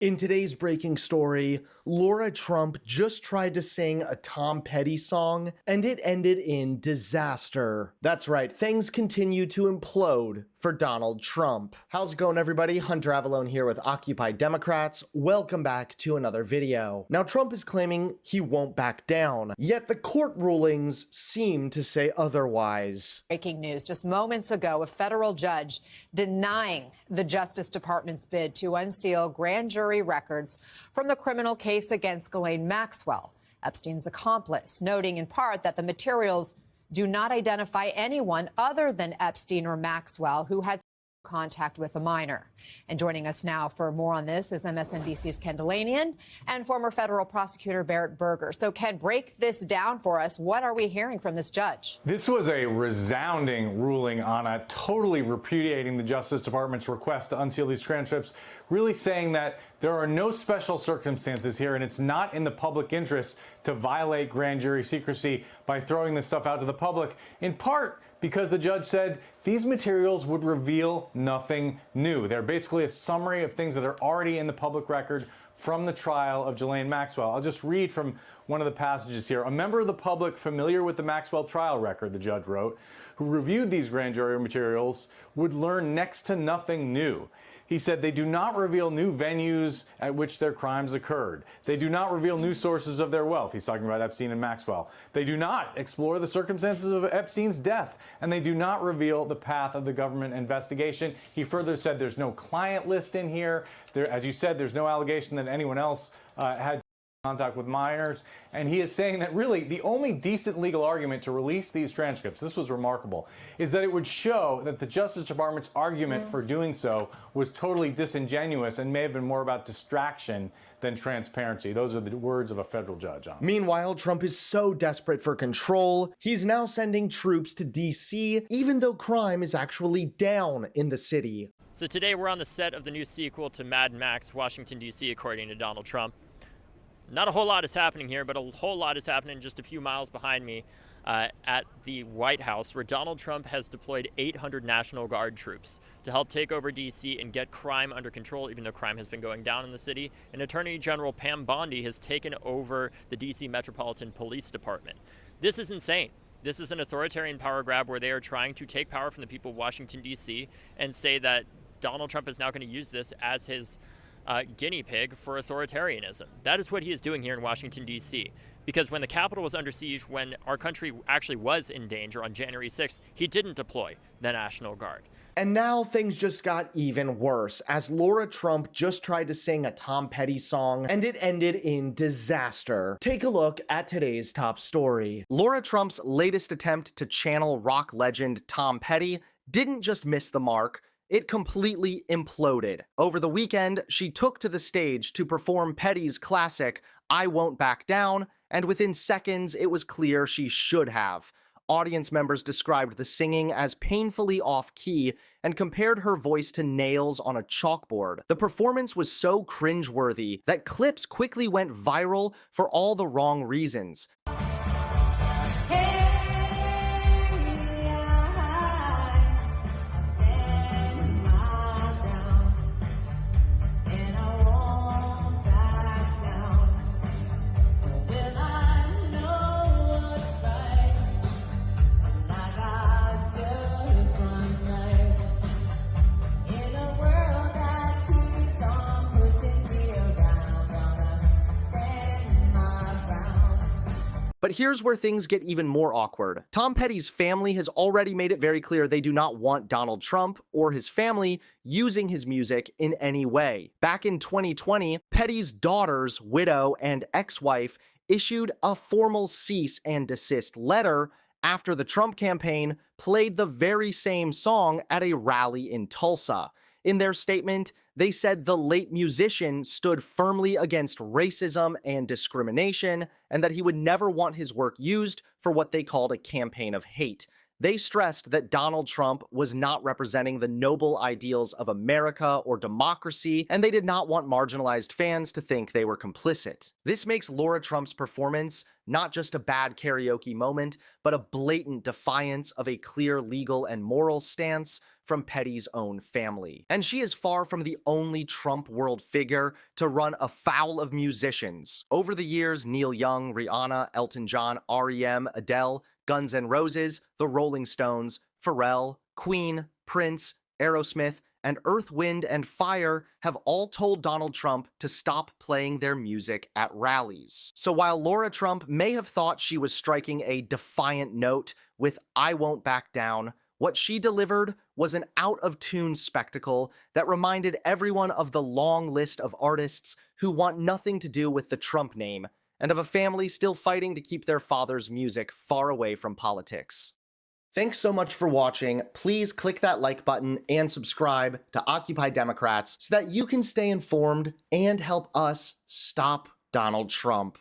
In today's breaking story, Lara Trump just tried to sing a Tom Petty song, and it ended in disaster. That's right, things continue to implode for Donald Trump. How's it going, everybody? Hunter Avalone here with Occupy Democrats. Welcome back to another video. Now, Trump is claiming he won't back down, yet the court rulings seem to say otherwise. Breaking news just moments ago, a federal judge denying the Justice Department's bid to unseal grand jury records from the criminal case against Ghislaine Maxwell, Epstein's accomplice, noting in part that the materials do not identify anyone other than Epstein or Maxwell who had contact with a minor. And joining us now for more on this is MSNBC's Ken Dilanian and former federal prosecutor Barrett Berger. So, Ken, break this down for us. What are we hearing from this judge? This was a resounding ruling on a totally repudiating the Justice Department's request to unseal these transcripts, really saying that there are no special circumstances here, and it's not in the public interest to violate grand jury secrecy by throwing this stuff out to the public, in part because the judge said these materials would reveal nothing new. They're basically a summary of things that are already in the public record from the trial of Ghislaine Maxwell. I'll just read from one of the passages here. A member of the public familiar with the Maxwell trial record, the judge wrote, who reviewed these grand jury materials would learn next to nothing new. He said they do not reveal new venues at which their crimes occurred. They do not reveal new sources of their wealth. He's talking about Epstein and Maxwell. They do not explore the circumstances of Epstein's death, and they do not reveal the path of the government investigation. He further said there's no client list in here. As you said, there's no allegation that anyone else had contact with minors, and he is saying that really the only decent legal argument to release these transcripts, this was remarkable, is that it would show that the Justice Department's argument for doing so was totally disingenuous and may have been more about distraction than transparency. Those are the words of a federal judge. Meanwhile, Trump is so desperate for control, he's now sending troops to D.C., even though crime is actually down in the city. So today we're on the set of the new sequel to Mad Max, Washington, D.C., according to Donald Trump. Not a whole lot is happening here, but a whole lot is happening just a few miles behind me at the White House, where Donald Trump has deployed 800 National Guard troops to help take over D.C. and get crime under control, even though crime has been going down in the city. And Attorney General Pam Bondi has taken over the D.C. Metropolitan Police Department. This is insane. This is an authoritarian power grab where they are trying to take power from the people of Washington, D.C. and say that Donald Trump is now going to use this as his guinea pig for authoritarianism. That is what he is doing here in Washington, D.C. Because when the Capitol was under siege, when our country actually was in danger on January 6th, he didn't deploy the National Guard. And now things just got even worse, as Lara Trump just tried to sing a Tom Petty song, and it ended in disaster. Take a look at today's top story. Lara Trump's latest attempt to channel rock legend Tom Petty didn't just miss the mark, it completely imploded. Over the weekend, she took to the stage to perform Petty's classic, I Won't Back Down, and within seconds, it was clear she should have. Audience members described the singing as painfully off-key and compared her voice to nails on a chalkboard. The performance was so cringeworthy that clips quickly went viral for all the wrong reasons. But here's where things get even more awkward. Tom Petty's family has already made it very clear they do not want Donald Trump or his family using his music in any way. Back in 2020, Petty's daughter's widow and ex-wife issued a formal cease and desist letter after the Trump campaign played the very same song at a rally in Tulsa. In their statement, they said the late musician stood firmly against racism and discrimination, and that he would never want his work used for what they called a campaign of hate. They stressed that Donald Trump was not representing the noble ideals of America or democracy, and they did not want marginalized fans to think they were complicit. This makes Lara Trump's performance not just a bad karaoke moment, but a blatant defiance of a clear legal and moral stance from Petty's own family. And she is far from the only Trump world figure to run afoul of musicians. Over the years, Neil Young, Rihanna, Elton John, REM, Adele, Guns N' Roses, The Rolling Stones, Pharrell, Queen, Prince, Aerosmith, and Earth, Wind, and Fire have all told Donald Trump to stop playing their music at rallies. So while Lara Trump may have thought she was striking a defiant note with "I Won't Back Down," what she delivered was an out-of-tune spectacle that reminded everyone of the long list of artists who want nothing to do with the Trump name, and of a family still fighting to keep their father's music far away from politics. Thanks so much for watching. Please click that like button and subscribe to Occupy Democrats so that you can stay informed and help us stop Donald Trump.